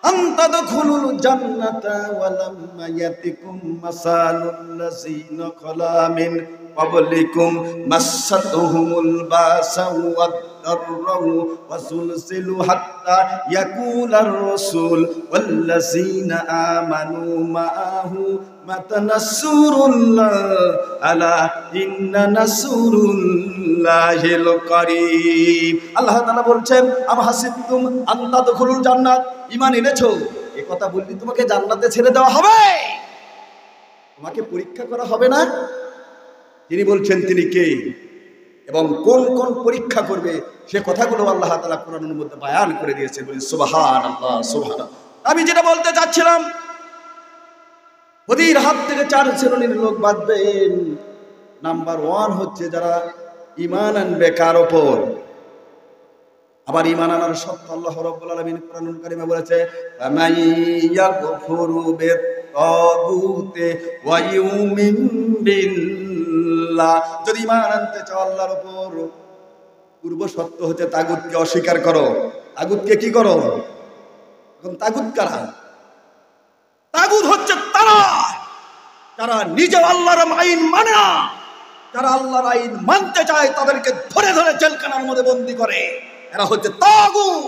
আন তাদখুলুল জান্নাতা ওয়া লাম্মা ইয়াতিকুম মাসালুল লাযিনা খালা মিন ক্বাবলিকুম মাসাতুহুমুল বাসাউ ওয়াদ-দাররাউ ওয়া যুলজিলু হাত্তা ইয়াকুলার রাসূল ওয়াল্লাযিনা আমানু মাআহু মাতা নাসরুল্লাহ আলা ইন্না নাসরুল্লাহিল কারীব। আল্লাহ তাআলা বলছেন, আম হাসিবতুম আন তাদখুলুল জান্নাত, ঈমান এনেছো এই কথা বললি তোমাকে জান্নাতে ছেড়ে দেওয়া হবে? তোমাকে পরীক্ষা করা হবে না? তিনি বলছেন তিনি কে এবং কোন কোন পরীক্ষা করবে সে কথাগুলো আল্লাহ তাআলা কোরআনের মধ্যে বয়ান করে দিয়েছে। বলি সুবহানাল্লাহ, সুবহানাল্লাহ। আমি যেটা বলতে চাচ্ছিলাম, ওদের হাত থেকে 4 শ্রেণীর লোক বাঁচবেন। নাম্বার 1 হচ্ছে যারা ঈমান আনবে কার উপর? আবার ঈমান আনার শর্ত আল্লাহ রাব্বুল আলামিন কোরআনুল কারীমে বলেছে, ফামাইয়াকুফুরু বিত-তাগুতি ওয়া ইউমিন বিল্লাহ। যদি ঈমান আনতে চাও আল্লাহর উপর, পূর্ব শর্ত হচ্ছে তাগুতকে অস্বীকার করো। তাগুতকে কি করো? এখন তাগুত কারা? তাগুত হচ্ছে তারা যারা নিজে আল্লাহর আইন মানে না। যারা আল্লাহর আইন মানতে চায় তাদেরকে ধরে ধরে জেলখানার মধ্যে বন্দী করে। এরা হচ্ছে তাগুত।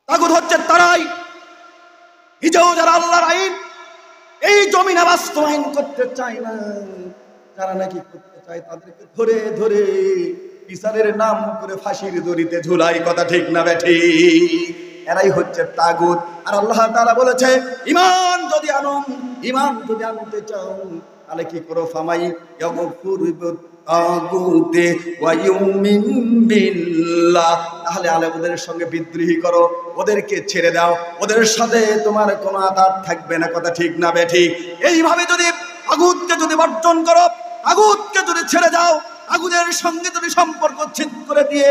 তাগুত হচ্ছে তারাই নিজেও যারা আল্লাহর আইন এই জমিনে বাস্তবায়ন করতে চায় না, যারা নাকি করতে চায় তাদেরকে ধরে ধরে বিচারের নাম করে ফাঁসির দড়িতে ঝুলাই। কথা ঠিক না বেঠিক? এরাই হচ্ছে তাগুত। আর আল্লাহ তাআলা বলেছে, ঈমান যদি আনো, ঈমান যদি আনতে চাও তাহলে কি করো? ফামাই ইয়াকুফুরু বিত-তাগুতি ওয়া ইউমিন বিল্লাহ। তাহলে ওদের সঙ্গে বিদ্রোহী করো, ওদেরকে ছেড়ে দাও, ওদের সাথে তোমার কোনো আঘাত থাকবে না। কথা ঠিক না বেঠিক? এইভাবে যদি তাগুতকে যদি বর্জন করো, তাগুতকে যদি ছেড়ে দাও, তাগুতের সঙ্গে যদি সম্পর্ক ছিন্ন করে দিয়ে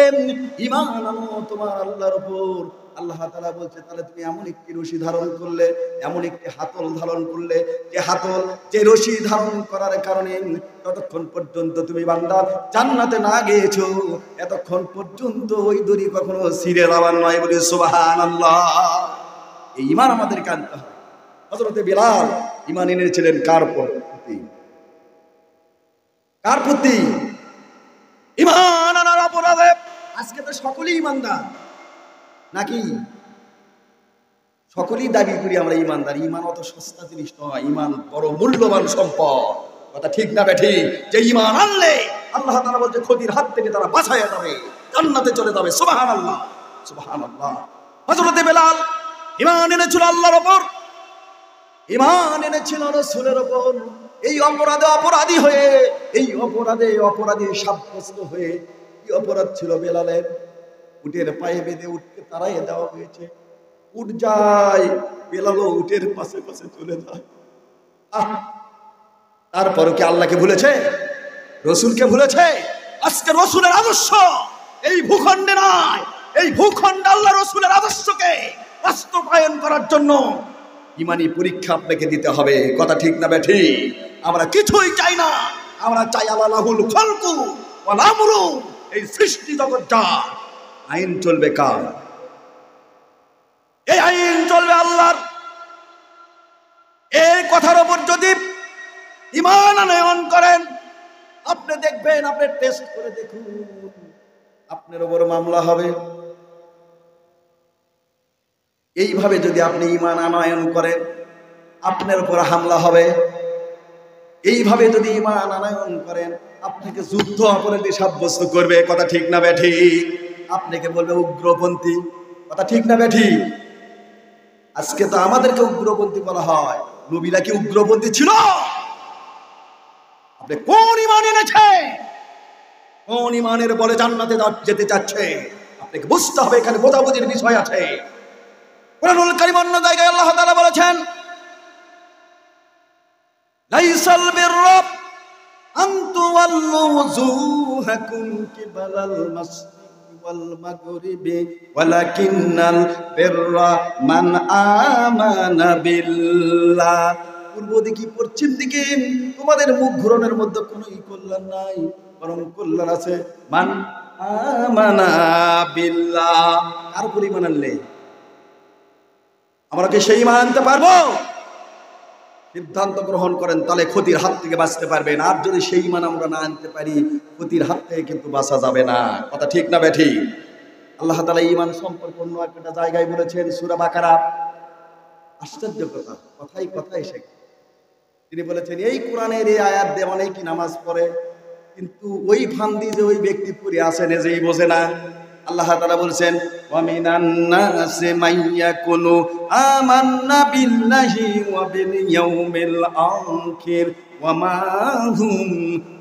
ঈমান আনো তোমার আল্লাহর উপর, আল্লাহ তাআলা বলছে তাহলে তুমি এমন একটি রশি ধারণ করলে, এমন একটি হাতল ধারণ করলে, যে হাতল, যে রশি ধারণ করার কারণে ততক্ষণ পর্যন্ত তুমি বান্দা জান্নাতে না গিয়েছো এতক্ষণ পর্যন্ত ওই দড়ি কখনো ছিঁড়ে যাওয়ার নয়। বলি সুবহানাল্লাহ। এই ঈমান আমাদেরকে আনতে হবে। হযরতে বিলাল ঈমান এনেছিলেন কার প্রতি? কার প্রতি? ঈমান আনার অপরাধে আজকে তো সকলেই ঈমানদার নাকি? সকলেই দাবি করি আমরা ঈমানদার। ঈমান অত সস্তা জিনিস নয়, ঈমান বড় মূল্যবান সম্পদ। কথা ঠিক না বেঠিক? যে ঈমান আনলে আল্লাহ তাআলা বলছে ক্ষতির হাত থেকে তারা বাঁচায়া যাবে, জান্নাতে চলে যাবে। সুবহানাল্লাহ, সুবহানাল্লাহ। হযরতে বিলাল ঈমান এনেছিল আল্লাহর উপর, ঈমান এনেছিল রাসূলের উপর। এই অপরাধে অপরাধী হয়ে, এই অপরাধে অপরাধী সাব্যস্ত হয়ে, কি অপরাধ ছিল বেলালের? উটের পায়ে বেঁধে উঠকে তাড়াইয়ে দেওয়া হয়েছে। উট যায়, বেলালও উটের পাশে পাশে চলে যায়। তারপর কি আল্লাহকে ভুলেছে? রসুলকে ভুলেছে? আজকে রসুলের আদর্শ এই ভূখণ্ডে নাই। এই ভূখণ্ডে আল্লাহ রসুলের আদর্শকে বাস্তবায়ন করার জন্য ঈমানি পরীক্ষা আপনাকে দিতে হবে। কথা ঠিক না বেঠিক? আমরা কিছুই চাই না, আমরা চাই আল্লাহুল খালকু ওয়াল আমরু, এই সৃষ্টি জগৎ যার, আইন চলবে কার? এই আইন চলবে আল্লাহর। এই কথার উপর যদি ঈমান আনয়ন করেন, আপনি দেখবেন, আপনি টেস্ট করে দেখুন, আপনার উপর মামলা হবে। এইভাবে যদি আপনি ঈমান আনয়ন করেন, আপনার উপর হামলা হবে। এইভাবে যদি ঈমান আনয়ন করেন, আপনাকে যুদ্ধ অপরাধী সাব্যস্ত করবে। কথা ঠিক না বেঠিক? আপনাকে বলবে উগ্রপন্থী। কথা ঠিক না বেঠিক? আজকে তো আমাদেরকে উগ্রপন্থী বলা হয়। নবীরা কি উগ্রপন্থী ছিল? আপনি কোন ঈমান এনেছে, কোন ঈমানের বলে জান্নাতে যেতে চাচ্ছে, আপনাকে বুঝতে হবে। এখানে বোঝাবুঝির বিষয় আছে। কুরআনুল কারীম অন্য জায়গায় আল্লাহ তাআলা বলেছেন, লাইসাল বিররা আন তুওয়াল্লু ওযুহাকুম কিবালাল মাশরিকি ওয়াল মাগরিবি ওয়ালাকিন্নাল বিররা মান আমানা বিল্লাহ। পূর্ব দিকে পশ্চিম দিকে তোমাদের মুখ ঘুরানোর মধ্যে কোনো কল্যাণ নাই, বরং কল্যাণ আছে মান আমানা বিল্লাহ। কার উপর ঈমান আনলে? আমরা কি সেই ঈমান আনতে পারবো? সিদ্ধান্ত গ্রহণ করেন, তাহলে ক্ষতির হাত থেকে বাঁচতে পারবেন। আর যদি সেই ঈমান আমরা না আনতে পারি, ক্ষতির হাত থেকে কিন্তু বাঁচা যাবে না। কথা ঠিক না বেঠিক? আল্লাহ তাআলা ঈমান সম্পর্কে অন্য একটা জায়গায় বলেছেন, সূরা বাকারা। আশ্চর্য কথা, কথাই কথাই শেখ। তিনি বলেছেন, এই কোরআনের এই আয়াত দিয়ে অনেকেই নামাজ পড়ে, কিন্তু ওই ফান্দি যে ওই ব্যক্তি পড়ে আছেন যেই বোঝে না। আল্লাহ তাআলা বলছেন, ওয়া মিনান নাসি মাইয়াকুলু আমান্না বিল্লাহি ওয়া বিল ইয়াউমিল আখির ওয়া মা হুম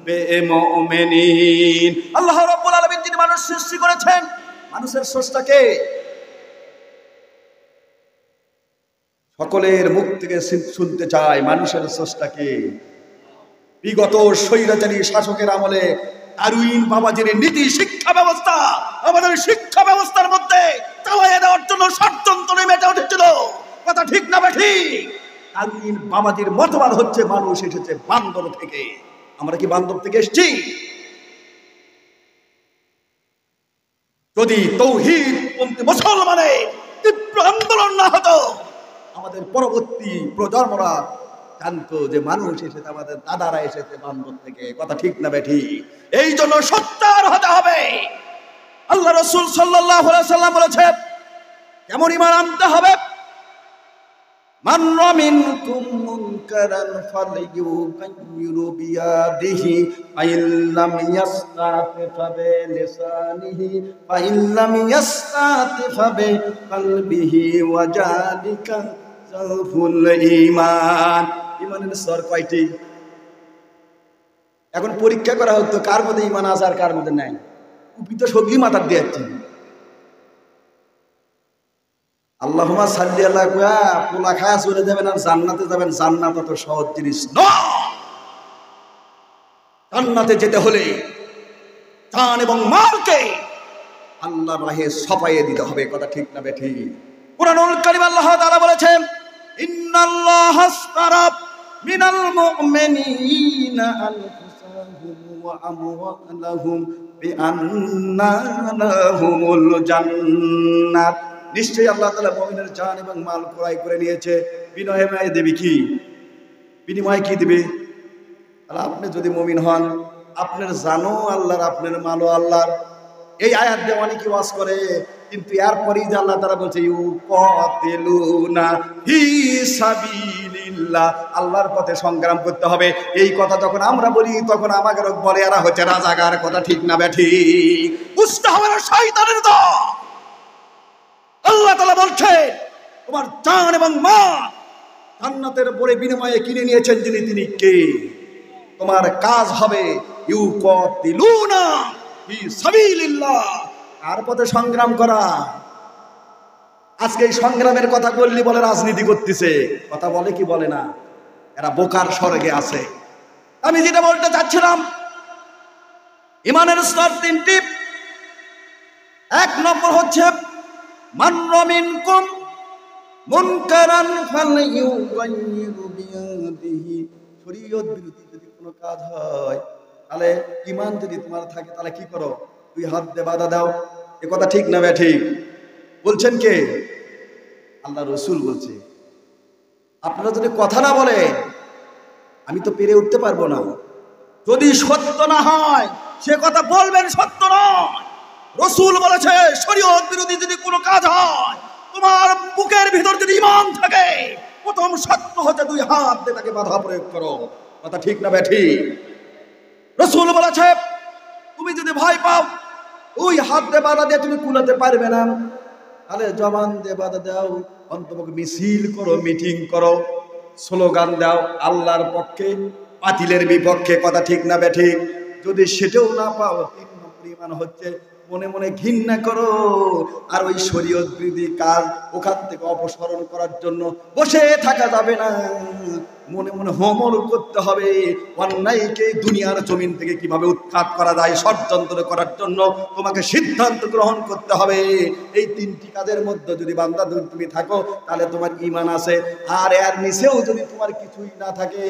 বিমুমিনিন। আল্লাহ রাব্বুল আলামিন যিনি মানুষ সৃষ্টি করেছেন, মানুষের স্রষ্টা কে? সকলের মুখ থেকে শুনতে চায়, মানুষের স্রষ্টা কে? বিগত স্বৈরাচারী শাসকের আমলে দারুইন বাবাজির নীতি শিক্ষা ব্যবস্থা আমাদের শিক্ষা ব্যবস্থার মধ্যে চালাইয়ে দেওয়ার জন্য ষড়যন্ত্র মেতে উঠেছিল। কথা ঠিক না বেঠিক? দারুইন বাবাজির মতবাদ হচ্ছে মানুষ এসেছে বান্দর থেকে। আমরা কি বান্দর থেকে এসেছি? যদি তৌহিদপন্থী মুসলমানের তীব্র আন্দোলন না হতো, আমাদের পরবর্তী প্রজন্মরা জানতো যে মানুষ এসেছে, আমাদের দাদারা এসেছে বান্দর থেকে। কথা ঠিক না বেঠিক? এই জন্য সত্যার হতে হবে। আল্লাহ রাসূল সাল্লাল্লাহু আলাইহি ওয়াসাল্লাম বলেছে, কেমন ঈমান আনতে হবে? মান মিনকুম মুনকারান ফালইয়ুগাইয়িরু বিয়াদিহি ফাইল্লাম ইয়াসতাতি ফাবিলিসানিহি ফাইল্লাম ইয়াসতাতি ফাবিকলবিহি ওয়া যালিকা যাফুল ঈমান। ঈমানের স্তর কয়টি? এখন পরীক্ষা করা হতো কার মধ্যে ঈমান আছে আর কার মধ্যে নাই। টুপি তো সবই মাথার দিয়ে যাচ্ছে। আল্লাহুম্মা সাল্লি আলা কুয়া পোলা খায়া চলে যাবেন আর জান্নাতে যাবেন। জান্নাত তো সহজ জিনিস নয়। জান্নাতে যেতে হলে জান এবং মালকে আল্লাহর রাহে সপাইয়ে দিতে হবে। কথা ঠিক না বেঠিক? কুরআনুল কারীম আল্লাহ তাআলা বলেছেন, ইন্নাল্লাহা আশতারা মিনাল মুমিনিনা আনফুসাহুম ওয়া আমওয়ালাহুম বিআন্না লাহুমুল জান্নাত। নিশ্চয়ই আল্লাহ তাআলা মুমিনের জান এবং মাল ক্রয় করে নিয়েছে। বিনিময়ে দেবে কি? বিনিময়ে কি দিবে? আর আপনি যদি মুমিন হন, আপনার জানও আল্লাহর, আপনার মালও আল্লাহর। এই আয়াত দিয়ে অনেকে ওয়াজ করে, কিন্তু এরপরেই যে আল্লাহ তাআলা বলছে ইউকাতিলুনা ফি সাবিলিল্লাহ, আল্লাহর পথে সংগ্রাম করতে হবে। এই কথা যখন আমরা বলি, তখন আমাদের বলে এরা হচ্ছে রাজাকার। কথা ঠিক না বেঠিক? বুঝতে হবে না শয়তানের দল। আল্লাহ তাআলা বলছে, তোমার জান এবং মাল জান্নাতের বড় বিনিময়ে কিনে নিয়েছেন যিনি, তিনি কে? তোমার কাজ হবে ইউকাতিলুনা ফি সাবিলিল্লাহ, তার পথে সংগ্রাম করা। আজকে এই সংগ্রামের কথা বললি বলে রাজনীতি করতেছে। কথা বলে কি বলে না? এরা বোকার স্বর্গে আছে। আমি যেটা বলতে চাচ্ছিলাম, ঈমানের স্তর তিনটি। এক নম্বর হচ্ছে মান মিনকুম মুনকারান ফালইয়ুগাইয়িরু বিয়াদিহি। শরীয়ত বিরোধী যদি কোনো কাজ হয়, তাহলে ঈমান যদি তোমার থাকে, তাহলে কি করো? দুই হাত দিয়ে বাধা দাও। এ কথা ঠিক না বেঠিক? বলছেন কে? আল্লাহ রাসূল বলছে। আপনারা যদি কথা না বলে, আমি তো পেরে উঠতে পারবো না। যদি সত্য না হয়, সে কথা বলবেন সত্য নয়। রাসূল বলেছে, শরীয়ত বিরোধী যদি কোনো কাজ হয়, তোমার বুকের ভিতর যদি ঈমান থাকে, প্রথম সত্য হচ্ছে দুই হাত দিয়ে তাকে বাধা প্রয়োগ করো। কথা ঠিক না বেঠিক? রাসূল বলেছে, তুমি যদি ভয় পাও, ওই হাত দিয়ে বাধা দিয়ে তুমি কুলাতে পারবে না, তাহলে জবান দিয়ে বাধা দাও, অন্তপক্ষে মিছিল করো, মিটিং করো, স্লোগান দাও আল্লাহর পক্ষে বাতিলের বিপক্ষে, কথা ঠিক না বেঠিক? যদি সেটাও না পাও, 3 নম্বর ঈমান হচ্ছে মনে মনে ঘৃণা করো। আর ওই শরীয়ত বিরোধী কাজ ওখান থেকে অপসারণ করার জন্য বসে থাকা যাবে না, মনে মনে হোমর করতে হবে। অন্যায়কে দুনিয়ার জমিন থেকে কিভাবে উৎখাত করা যায় ষড়যন্ত্র করার জন্য তোমাকে সিদ্ধান্ত গ্রহণ করতে হবে। এই 3টি কাজের মধ্যে যদি বান্দা তুমি থাকো, তাহলে তোমার ঈমান আছে। আর এর নিচেও যদি তোমার কিছুই না থাকে,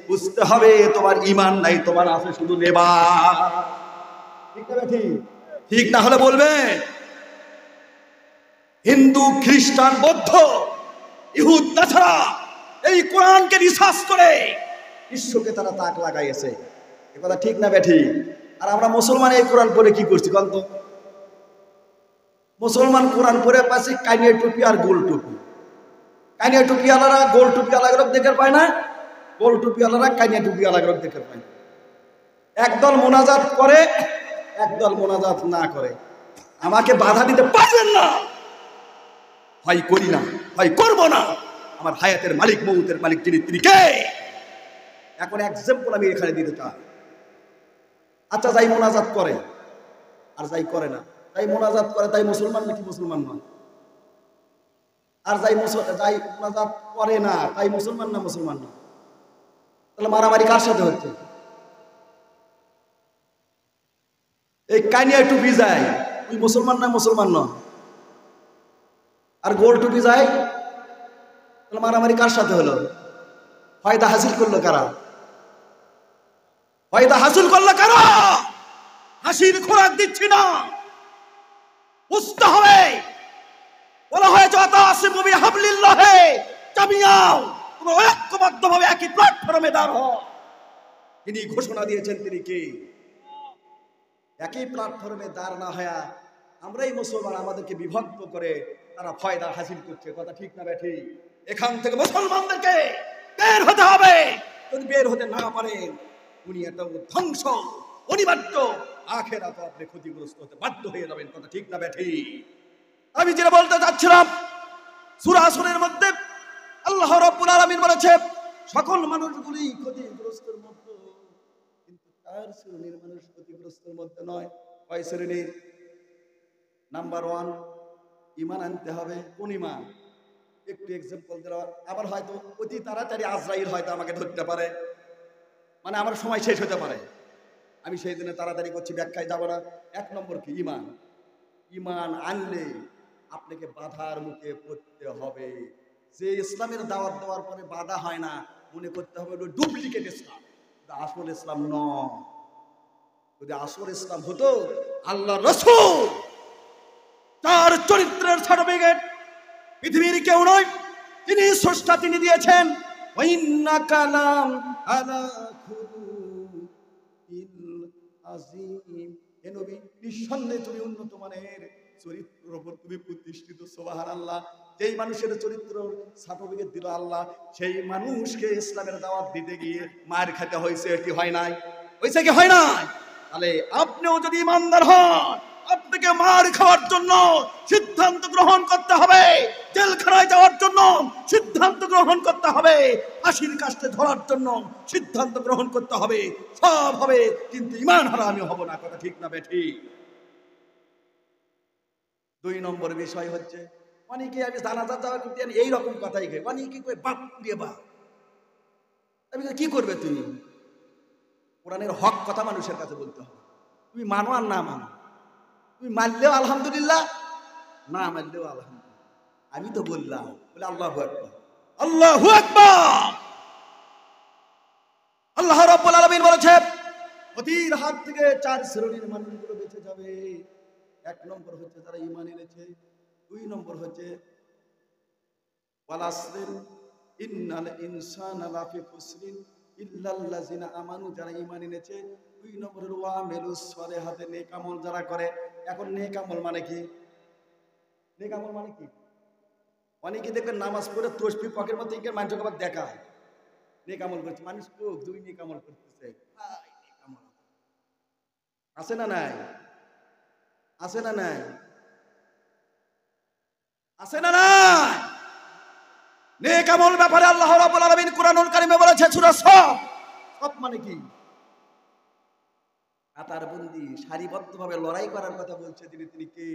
বুঝতে হবে তোমার ঈমান নাই, তোমার আছে শুধু নেবার। ঠিক না ঠিক? ঠিক না হলে বলবে। হিন্দু, খ্রিস্টান, বৌদ্ধ, ইহুদ, নাছারা এই কোরআনকে রিসার্চ করে বিশ্বকে তারা তাক লাগাইছে। এ কথা ঠিক না বেঠি? আর আমরা মুসলমান এই কোরআন পড়ে কি করছি কন্ত? মুসলমান কোরআন পড়ে পাচ্ছি কাইনিয়া টুপি আর গোল টুপি। কাইনিয়া টুপি আলারা গোল টুপি আলাদা দেখতে পায় না, গোল টুপি আলারা কাইনিয়া টুপি আলাদা দেখতে পায় না। একদল মোনাজাত করে, একদল মোনাজাত না করে। আমাকে বাধা দিতে পারবেন না, হয় করি না, হয় করবো না। আমার হায়াতের মালিক, মৌতের মালিক যিনি, তিনি কে? এখন এক্সাম্পল আমি এখানে দিতে চাই। আচ্ছা, যাই মোনাজাত করে আর যাই করে না, তাই মোনাজাত করে তাই মুসলমান নাকি মুসলমান নয়? আর যাই মোনাজাত করে না তাই মুসলমান না মুসলমান নয়? তাহলে মারামারি কার সাথে হচ্ছে? এই কানিয়া টুপি যায় ওই মুসলমান না মুসলমান নয়? আর গোল টুপি যায়, তাহলে মারামারি কার সাথে হলো? ফায়দা হাসিল করলো কারা? ফায়দা হাসিল করলো কারা? হাসির খোরাক দিচ্ছি না, বুঝতে হবে। বলা হয়েছে আতাসিমু বিহাবলিল্লাহি জামিআও, তোমরা ঐক্যবদ্ধভাবে একই প্ল্যাটফর্মে দাঁড় হও। তিনি ঘোষণা দিয়েছেন, তিনি কে? একই প্ল্যাটফর্মে দাঁড় না হয়া আমরাই মুসলমান, আমাদেরকে বিভক্ত করে তারা ফায়দা হাসিল করছে। কথা ঠিক না বেঠি? এখান থেকে মুসলমানদেরকে বের হতে হবে। যদি বের হতে না পারেন, দুনিয়াটা ধ্বংস অনিবার্য, আখিরাতে আপনি ক্ষতিগ্রস্ত হতে বাধ্য হয়ে যাবেন। কথা ঠিক না বেঠি? আমি যেটা বলতে চাচ্ছিলাম, সূরা আসরের মধ্যে আল্লাহ রাব্বুল আলামিন বলেছে সকল মানুষগুলি ক্ষতিগ্রস্তের মধ্যে, কিন্তু 4 শ্রেণীর মানুষ ক্ষতিগ্রস্তের মধ্যে নয়। কয় শ্রেণীর? নাম্বার 1, ঈমান আনতে হবে। কোন ঈমান? একটু এক্সাম্পল দিলাম। আবার হয়তো অতি তাড়াতাড়ি আজরাইল হয়তো আমাকে ধরতে পারে, মানে আমার সময় শেষ হতে পারে, আমি সেই দিনে তাড়াতাড়ি করছি, ব্যাখ্যায় যাব না। 1 নম্বর কি? ঈমান। ঈমান আনলে আপনাকে বাধার মুখে পড়তে হবে। যে ইসলামের দাওয়াত দেওয়ার পরে বাধা হয় না, মনে করতে হবে ওটা ডুপ্লিকেট ইসলাম, আসল ইসলাম নয়। যদি আসল ইসলাম হতো, আল্লাহ রাসূল তার চরিত্রের সার্টিফিকেট পৃথিবীর কেউ নয়, তিনি স্রষ্টা, তিনি দিয়েছেন। ওয়াইন্নাকা লাম আলা খুলুকিল আযীম। হে নবী, নিঃসন্দেহে তুমি উন্নত মানের চরিত্রের উপর তুমি প্রতিষ্ঠিত। সুবহানাল্লাহ। যেই মানুষের চরিত্র সার্টিফিকেট দিল আল্লাহ, সেই মানুষকে ইসলামের দাওয়াত দিতে গিয়ে মার খেতে হয়েছে কি হয় নাই? হয়েছে কি হয় নাই? তাহলে আপনিও যদি ইমানদার হন, আপনাকে মার খাওয়ার জন্য সিদ্ধান্ত গ্রহণ করতে হবে, জেলখানায় যাওয়ার জন্য সিদ্ধান্ত গ্রহণ করতে হবে, ফাঁসির কাস্টে ধরার জন্য সিদ্ধান্ত গ্রহণ করতে হবে। সব হবে, কিন্তু ঈমান হারা আমি হব না। কথা ঠিক না বেঠিক? 2 নম্বর বিষয় হচ্ছে, অনেকে আমি জানাজা যাওয়া করতে এইরকম কথাই গে, অনেকে কই বাপ দিয়ে বাপ। আমি কি করবে? তুমি কোরআনের হক কথা মানুষের কাছে বলতে হবে। তুমি মানো আর না মানো, তুমি মানলেও আলহামদুলিল্লাহ, না মানলেও আলহামদুলিল্লাহ। আমি তো বললাম, বলে আল্লাহু আকবার, আল্লাহু আকবার। আল্লাহ রাব্বুল আলামিন বলেছে ক্ষতির হাত থেকে 4 শ্রেণীর মানুষগুলো বেঁচে যাবে। 1 নম্বর হচ্ছে যারা ঈমান এনেছে। 2 নম্বর হচ্ছে ওয়াল আসরিন ইন্নাল ইনসানা লাফি খুসরিন ইল্লাল্লাযিনা আমানু, যারা ঈমান এনেছে। 2 নম্বর হলো ওয়া আমিলুস সলিহাতি, নেক আমল যারা করে। এখন নেক আমল মানে কি? নেক আমল মানে কি? অনেকে দেখবেন নামাজ পড়ে তসবিহ পকের মধ্যে ইকে মানুষকে আবার দেখায় নেক আমল করছে। মানুষ তো 2 নেক আমল করতেছে, ভাই নেক আমল আছে না নাই? আছে না নাই? আছে না নাই? নেক আমল ব্যাপারে আল্লাহ রাব্বুল আলামিন কুরআনুল কারীমে বলেছে সূরা সফ। সফ মানে কি? কাতারবন্দি সারিবদ্ধভাবে লড়াই করার কথা বলছে তিনি কে?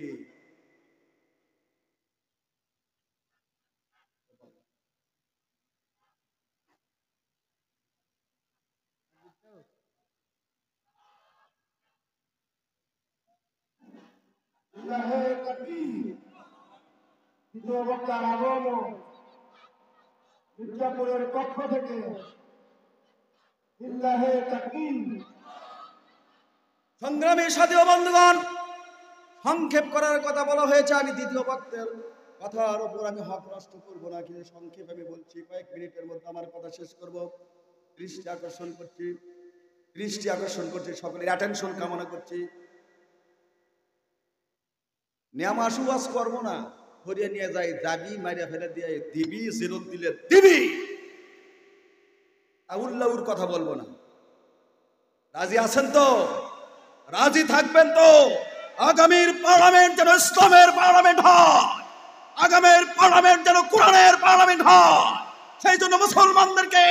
মির্জাপুরের পক্ষ থেকে সংগ্রামী সাথী ও বন্ধুগণ, সংক্ষেপ করার কথা বলা হয়েছে। আমি দ্বিতীয় বক্তের কথার উপর আমি হক নষ্ট করবো না, কিন্তু সংক্ষেপ আমি বলছি, কয়েক মিনিটের মধ্যে আমার কথা শেষ করব। দৃষ্টি আকর্ষণ করছি, সকলের অ্যাটেনশন কামনা করছি। নেমাসু ওয়াজ করবো না, ধরিয়ে নিয়ে যাই, যাবি মারিয়া ফেলে দিয়ে দিবি, জিরত দিলে দিবি, উল্লাউর কথা বলবো না। রাজি আছেন তো? রাজি থাকবেন তো? আগামীর পার্লামেন্ট যেন ইসলামের পার্লামেন্ট হয়, আগামীর পার্লামেন্ট যেন কোরআনের পার্লামেন্ট হয়, সেই জন্য মুসলমানদেরকে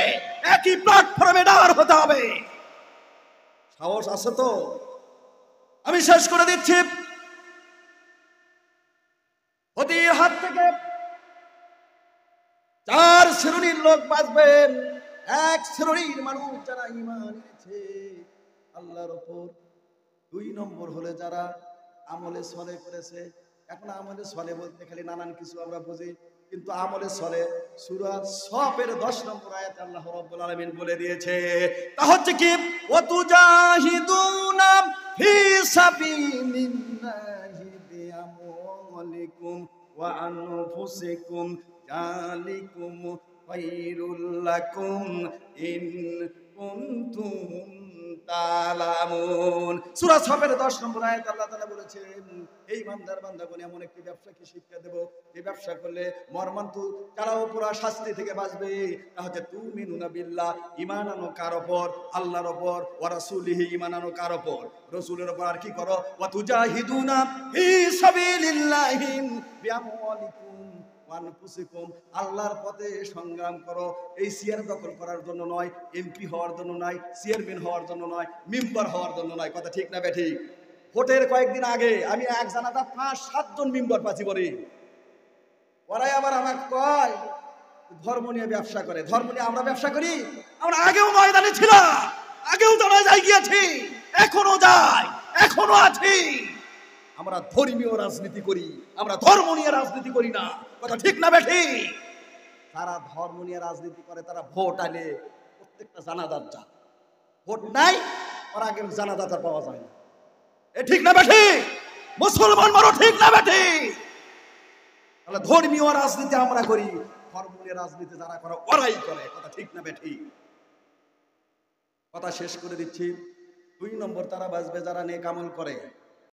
একই প্ল্যাটফর্মে দাঁড় হতে হবে। সাহস আছে তো? আমি শেষ করে দিচ্ছি। অতির হাত থেকে 4 শ্রেণীর লোক বাঁচবেন। এক শ্রেণীর মানুষ যারা ঈমান এনেছে আল্লাহর উপর। 2 নম্বর হলে যারা আমলে সলে করেছে। এখন আমলে সলে বলতে খালি নানান কিছু আমরা বুঝি, কিন্তু আমলে সলে সূরা সফের 10 নম্বর আয়াতে আল্লাহ রাব্বুল আলামিন বলে দিয়েছে, তা হচ্ছে কি, ওয়াতুজাহিদুনা ফি সাবিলিল্লাহি বিআমওয়ালিকুম ওয়া আনফুসিকুম যালিকুম খায়রুল লাকুম ইন কুনতুম তালামুন। সূরা সফের 10 নম্বর আয়াতে আল্লাহ তাআলা বলেছেন, এই বান্দাগণ এমন একটি ব্যবসাকে শিক্ষা দেব, যে ব্যবসা করলে মর্মান্তিক যারা পুরা শাস্তি থেকে বাঁচবে। তা হচ্ছে তুমিনুনা বিল্লাহ, ঈমান আনো কার উপর? আল্লাহর উপর। ওয়া রাসূলিহি, ঈমান আনো কার উপর? রাসূলের উপর। আর কি করো? ওয়া তুজাহিদুনা ফি সাবিলিল্লাহি বিআমওয়ালিকুম ওয়া আনফুসিকুম, আল্লাহর পথে সংগ্রাম করো। এই চেয়ার দখল করার জন্য নয়, এমপি হওয়ার জন্য নয়, চেয়ারম্যান হওয়ার জন্য নয়, মেম্বার হওয়ার জন্য নয়। কথা ঠিক না বেঠিক? ভোটের কয়েকদিন আগে আমি এক জানাজা 5-7 জন মেম্বার পাচ্ছি বলি। ওরাই আবার আমাকে কয় ধর্ম নিয়ে ব্যবসা করে। ধর্ম নিয়ে আমরা ব্যবসা করি? আমরা আগেও ময়দানে ছিলাম, আগেও জানাজায় গিয়েছি, এখনো যাই, এখনো আছি। আমরা ধর্মীয় রাজনীতি করি, আমরা ধর্ম নিয়ে রাজনীতি করি না। কথা ঠিক না বেঠিক? যারা ধর্ম নিয়ে রাজনীতি করে তারা ভোট আনে প্রত্যেকটা জানাজার যা, ভোট নাই ওর আগে জানাজাটা পাওয়া যায় না। এ ঠিক না বেঠিক? মুসলমান মারো, ঠিক না বেঠিক? তাহলে ধর্মীয় রাজনীতি আমরা করি, ধর্ম নিয়ে রাজনীতি যারা করে ওরাই করে। কথা ঠিক না বেঠিক? কথা শেষ করে দিচ্ছি। 2 নম্বর তারা বাঁচবে যারা নেক আমল করে।